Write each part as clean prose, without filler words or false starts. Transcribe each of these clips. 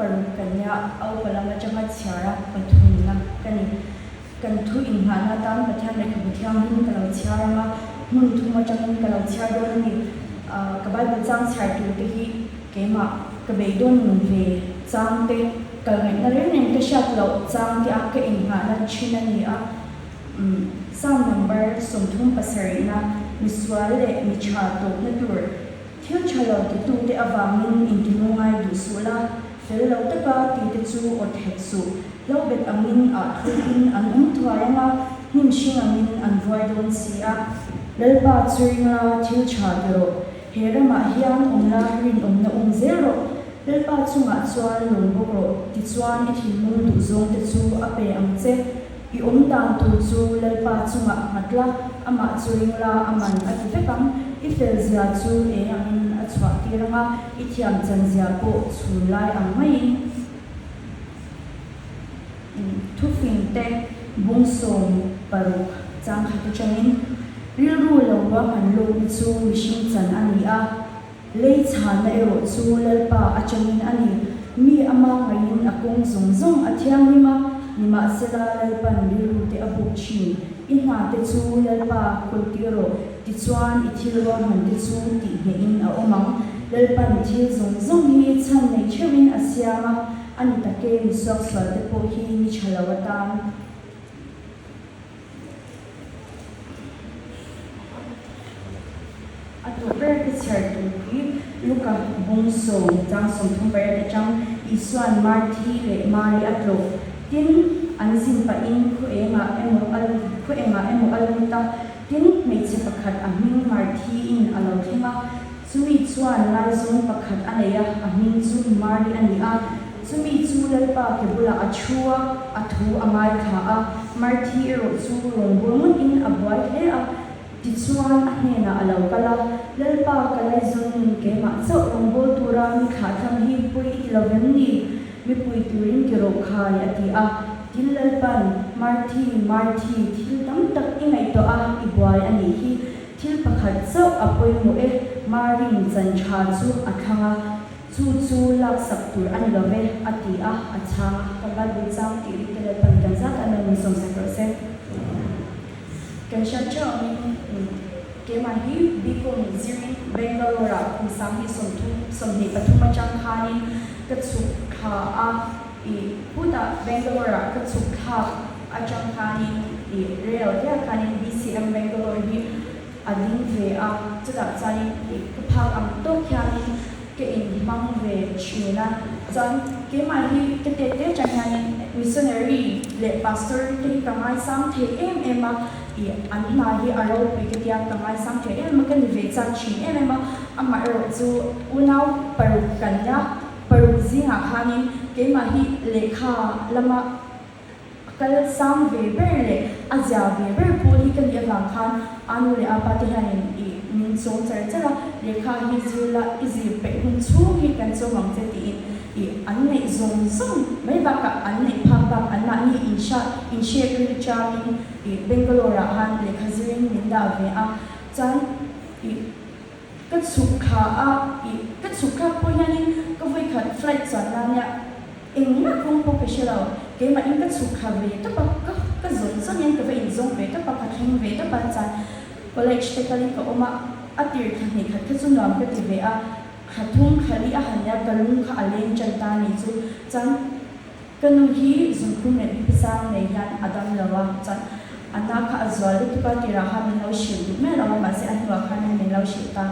paru kanya au palama changa chiara pathunna kani kan thu in hana tan pathan le khabuthiam hin kalau chiara ma mun thuma changin kalau chiara do ni kabai bachang char tu te hi kema kabai don mun ve chang te kalngai na re nem te shat lo chang ti ak in hana china ni a sam number somthum pasarina miswal le micha to na tur thil chalo ti tu te awangin intinungai du sula fel lo ta ka ti te chu o thek su lo bet amin a thuin an thwaranga him sing amin an voi don sia lelpa chuinga thil cha dero herama hian omla rin omna zero lelpa chunga chuan lon bokro ti chuan i thilmu du zong te chu ape angche i omdang tu chu lelpa chunga matla ama chuingla aman atifekam ifel zia chu e amin achwa tiranga ithiam chanzia po chulai angmai thufin te bungsom paru chang khatu changin rilru lawa manlo chu mishing chan ani a lei chhan na ero chu lalpa achangin ani mi ama ngain akong zongzong athiam nima sela lalpan rilru te abuk chin ina te chu lalpa kultiro ti chuan ithilwa man te chu ti hein a omang lalpan thil zongzong hi chan nei thewin asiama ani take mi sok swal te po hi ni chalawatan ato ber ke char tu hi luka bungso jang som thum ber te chang iswan marthi le mari atlo tin anzin pa in khu enga emo al ta tin me che pakhat amin marthi in alo thenga chumi chuan lai zong pakhat aneya amin chu mari ani a chumi chu lalpa ke bula achua athu amai kha a marthi ro chu rongbur in abwai he a ti chuan ahena alo kala lalpa kalai zong ke ma cho rongbur tura mi kha tham hi pui 11 ni mi pui turin ke ro khai ati a til lalpan marthi thil tam tak ingai to a ibwai ani hi thil pakhat cho apoi mo e maring chan cha chu athanga chu lak sak tur ani love ati a acha kabat bu chang ti ri tele pan kan za kan ni som sa prose kan sha cho ni ke ma hi bi ko ni ziri Bangalore ku sam hi som ni pathuma chang khani ka chu kha a i puta Bangalore ka chu kha a chang khani i real ya khani BCM Bangalore hi adin ve a chada chani i phang am to khani ke in mang ve china chan ke ma hi ke te changani missionary le pastor te kamai sam the em a i an na hi aro pe ke tia kamai sam the em kan ve cha chi em a ama ro chu unau paru kanya paru zinga khani ke ma hi lekha lama kal sam ve ber le azya ve ber poli kan ya lang khan anu le apati hanin i min so chara lekha hi zula izi pe hun chu hi kan so mang te ti i an nei zong zong mai ba ka an nei phang ba an na ni in she kri chamin i Bangalore han lekha zirin min da ve a chan i ka chukha po yanin ka voi khat flight chan na nya engna kong po ke shelo ke ma in ka chukha ve to pa ka zon zon yan ka ve in zong ve to pa ka thing ve to pa chan college te kali ka oma atir khani khat ka chun lam ka ti ve a khathum khali a hanya kalung kha alen chanta ni chu chan kanu hi zungkhum ne pisang ne yan adam lawa chan ana kha azwal tu pa ti ra ha min lo shil du me lawa ma se anwa kha ne min lo shil ta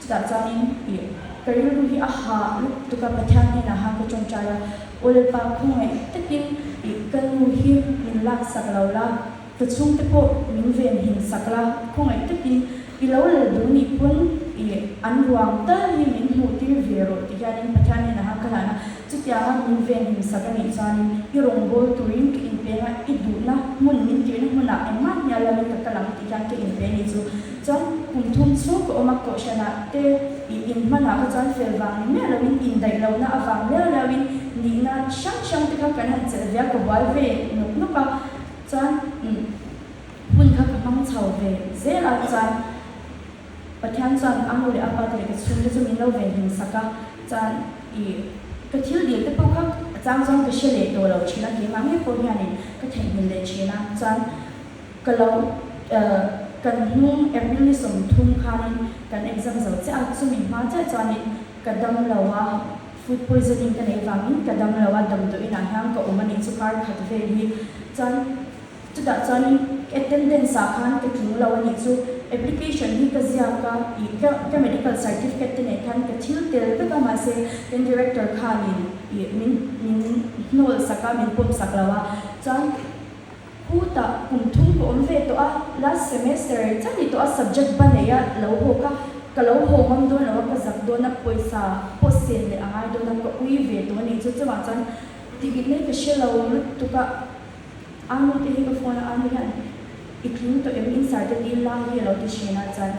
cha chanin i kariru hi a ha tu ka pathan ne na ha ka chong cha ya ol pa khungai takin i kanu hi min lak sak lo la ta chung te po min ven hin sakla khungai takin i lo le du ni pun i an ruang ta hi min hu ti vero ti yanin pathan ne na ha ka na chutia ha min ven hin sakani chanin i rong bol turin ki in pe na i du na mun min ti na huna e man ya la ka kalam ti yan ke in pe ni chu chan kun thum chu ko omak ko shana te i in mana ka chan fel wang ni la win in dai lo na awang la win ni na shang te ka kan han che vya ko bal ve no ka chan hun ka ka mang chau ve zela chan pathian chan anu le apa te ka chun le chu min lo ve hin saka chan i ka thil dil te po kha trang trong cái xe lệ đồ lâu chỉ là cái mang hết cô nhà này cái thành hình lệ chỉ là trang cái lâu cần nung April sum thung khan cần exam rồi sẽ áp dụng mình mà chắc cho nên cái đâm lâu food poisoning cái này vàng cái đâm lâu đâm tụi nó hàng có ôm mình sugar khát về đi trang chúng ta cho nên attendance khan cái chúng lâu này chú application hi ka zia ka medical certificate ne than ka thil tel ka ma se ten director khanin min nol saka min pom saklawa chan huta kum thum ko omve to a last semester chani to a subject baneya lo ho ka lo ho ngam do na ka zak do na poisa posen le angai do na ko ui ve to ni chu chawa chan tigit ne ka shelo tu ka anu te hi ka phone anu han ikling to em inside the la hi lo ti shena chan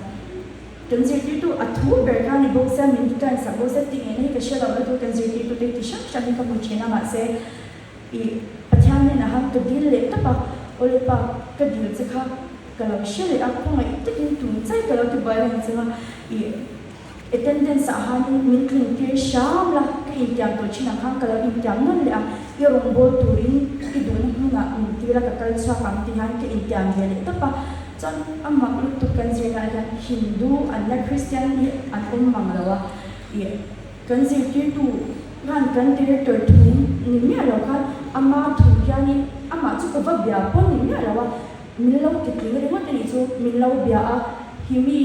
consider to athu berka ni bo sa min kan sa bo sa ti ne ka shela lo consider to te ti shak shak ka mu chena ma se I pathan ne na ha to dil le ta pa ole pa ka dil che kha ka lo shele a ko mai ti kin tu chai ka lo ti ba ran che ma I attendance a han min kling ti sham la ka in tiam to china kha ka lo in tiam non le a yo rong bo turin I du na ti la ka kal swa kam ti han ke in tiam ve le ta pa chan amma lu tu kan je na kan Hindu an la Christian ni an mang lawa I kan je ti tu ran kan director tu ni mi alo kha amma thu ya ni amma chu ka va bia pon ni mi alo min lo ti ti le mo ti ni chu min lo bia a himi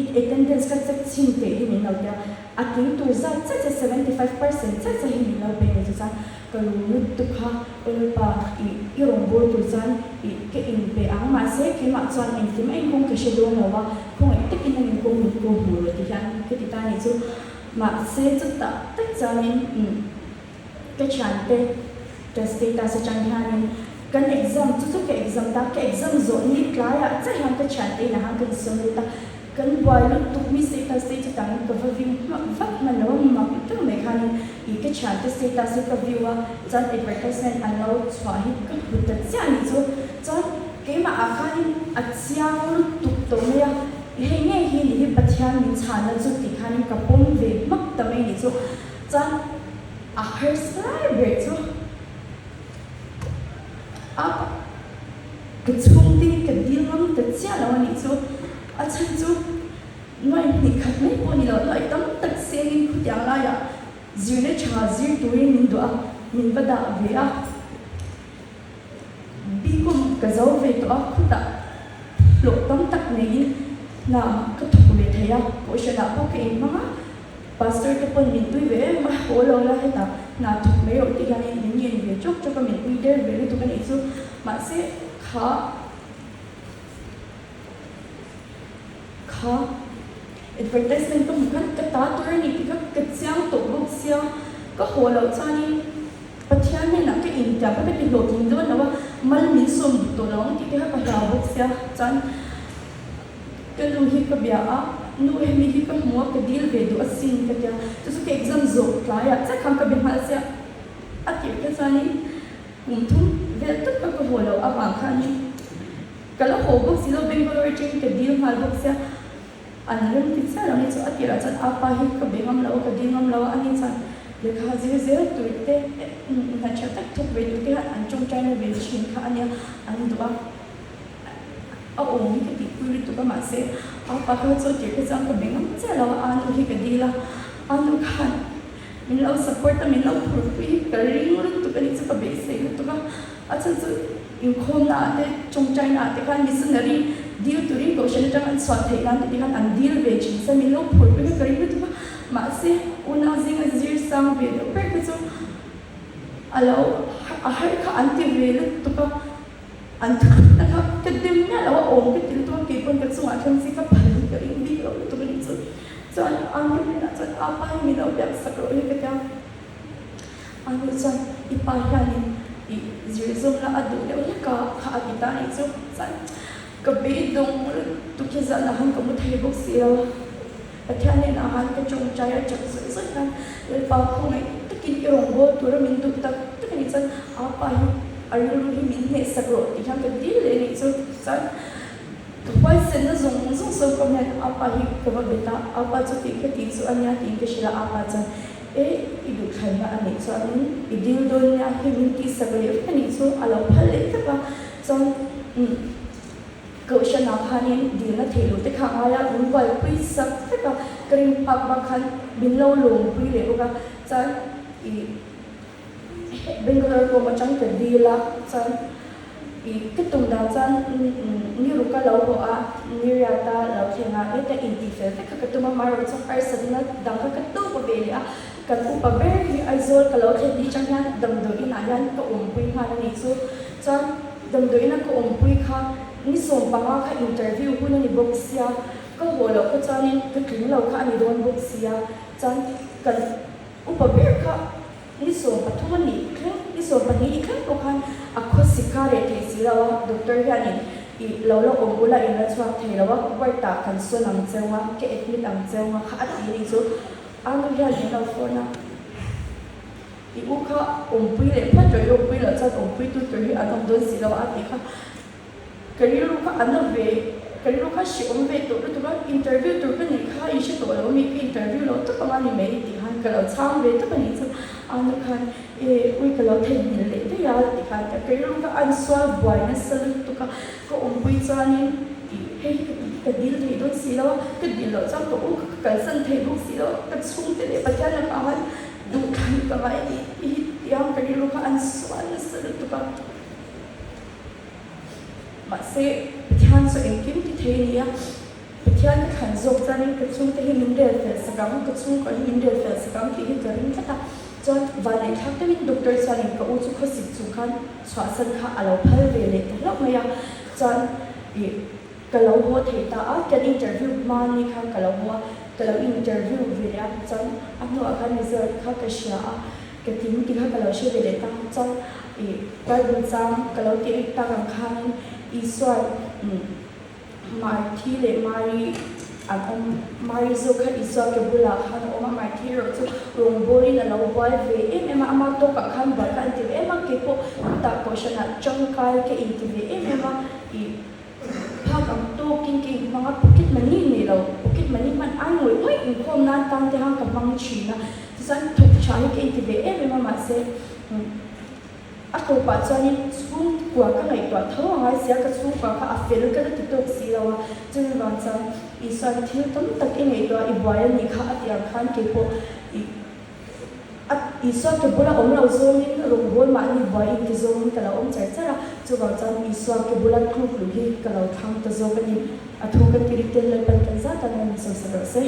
I attendance ka chak chin te hi min lo ya a king tu za cha 75% cha hi min lo be ni chu chan kalau tu kha ul pa I rong bo tu chan I ke in pe ang ma se ke ma chan in tim ai kong ke shedo na wa kong ai tik in in kong ko hu le ti han ke ti ta ni chu ma se chu ta tak chan in ke chan te test ta se chan han kan exam chu ke exam ta ke exam zo ni klaya cha han ke chan te na han ke sum ta kan boy lu tu mi se ta se chu ta ka va vim vat ma lo ma tu me khan I ke chan te se ta se ka viewa chan advertisement an lo chwa hi ka hu ta cha ni chu chan ke ma a khan a chiang lu tu to me ya he nge hi ni pathian min chan na chu ti khan ka pom ve mak ta me ni chu chan a prescribe chu a ke chung ti ke dil ngam ta cha lo ni chu a chan chu noi ni khat mai po ni lo lai tam tak se ni khu tyang la ya zir le cha zir tu min do a min ba da ve a bi kum ka zo ve to a khu ta lo tam tak nei na ka thu le thaya ko sha da ko ke ma pastor to pon min tu ve ma ko lo la he ta na thu me ro ti ga ni min yen ve chok chok ka min tu der ve tu ka ni su ma se kha advertisement to mukan ka ta tur ni ka chiang to buk sia ka holo chani pathian ne na ka in ta ka ti lo tin do na wa mal min som to long ti ka ka buk sia chan ka lu hi ka bia a nu he mi hi ka mo ka dil ve do asin ka ya to so ka exam zo kla ya cha kham ka bin hal sia a ti ka chani thum ve to ka holo a ma khani ka lo ho buk si lo Bangalore chain ka dil mal buk sia anarang titsa lang ito at kira chan apahit ka bingam lao ka dingam lao anin chan lekha zir tuite na chatak thuk ve tuite an chong china ve chin kha anya an dua a ong hi ti puri tu ka ma se apa ka so ti ka chang ka bingam cha lao anu hi ka dila anu khan min lao support min lao puri ka ring tu ka ni cha ka be se tu ka achan chu in khom na te chong china te khan missionary deal to ring ko shana tang an swat thai lan ti han an deal ve chin sa min lo phur pe ka ring tu ma se una zing zir sang ve do per ka chu alo a har kha an ti ve lu tu ka an ta ka ka dim na lo om ka til tu ke kon ka chu a thang si ka phal ka ring bi lo tu ka ni chu so an ni na chu a pa mi lo yak sak ro ka ta an chu ipa ya ni zir zum la adu le ka kha ta ni chu san kabe dong tu ke za la han ka mu thai bok sia pathian ne na han ka chong chaya chak sa kan le pa ko mai takin ke rong bo tu ra min tu tak tu ni chan a pa hi aru hi min ne sak ro ti han ka dil le ni so san to pai sen na zong so ko ne a pa hi ka ba beta a pa chu ti ke ti chu anya ti ke shila a pa chan idu khan na ani so ani idil don na himinti sagale ani so alo phale taka so cậu sẽ nói hanin đi na thề lụt khang aya un vai pui sak taka kring pak bakhan bin lo lung pui le oka cha I Bangalore ko machang ka di la cha I kitung da chan ni ru ka lo ho a ni ya ta lo thenga ta intifel ta ka tuma maro cha arsan na dang ka tu ko be ya kan u pa ber hi aizol ka lo the di chang yan dam do ina yan ka pui ha ni so cha dam do ina ko pui kha ni som pa ka interview hu ni boxia ka ho lo ka chanin ka tling lo kha ni don boxia chan kan u pa ber kha ni som pa thuma ni khle ni som pa ni khle ko khan akho sikare the sirawa doctor yani I lo ombula ina chwa theilawa wai ta kan so nam chewa ke admit am chewa kha ati ni so anu ya ni lo phone I u kha pui le pha tro pui lo cha pui tu tu hi anom don sirawa ati kha kariru ka anna ve kariru ka shi ve to ka interview to ka ni kha I shi to lo mi interview lo to ka ni me ti han ka lo chang ve to ka ni so anu khan ui ka lo then ni le te ya ti kha ta kariru ka an swa boy na sal to ka ko pui cha ni he ka dil ni don si lo ka dil lo chang to u ka san the bu si lo ka chung te le pa cha na ka han du khan ka mai I yang kariru ka an swa na sal to ka mà sẽ thian so em kiếm thì thế nia thian cái khăn dọc ra nên cái chung cái hình đẹp phải sắc cắm cái chung có hình đẹp phải sắc cắm thì cái hình rất là cho và để khác cái mình doctor cho nên cái u chú khó xịt chú khăn xóa sân khá à lâu phơi về để lúc mà cho cái lâu hoa thì ta cái interview mà ni khá cái lâu hoa cái lâu interview về để cho anh nói cái này giờ khá cái xia cái tiếng thì khá cái lâu xia về để tăng cho cái bên trong cái lâu thì ta càng khăn Iswa Marti le Mari Mari zo kha iswa ke bula khan oma Marti ro chu rong boli na lo boy ve em ama to ka khan ba kan ti em ke po ta ko shana chong kai ke in ti ve em I pha kam to king mga pocket money ni lo pocket money man ai ngoi oi in khom nan tan te hang ka mang chi na san thuk chai ke in ti ve em ma se Ako pa chani school kwa ka ngai twa thaw ngai sia ka school kwa ka afel ka ti tok si lawa chen ba cha I san thil tam tak e ngai twa I boy ni kha atia khan ke po I so ke bula om lo zo ni rong bol ma ni boy ki zo ni ka la om chai chara chu ba cha I so ke bula khu lu hi ka la thang ta zo ka ni athu ka ti tel le pan kan za ta na so sa se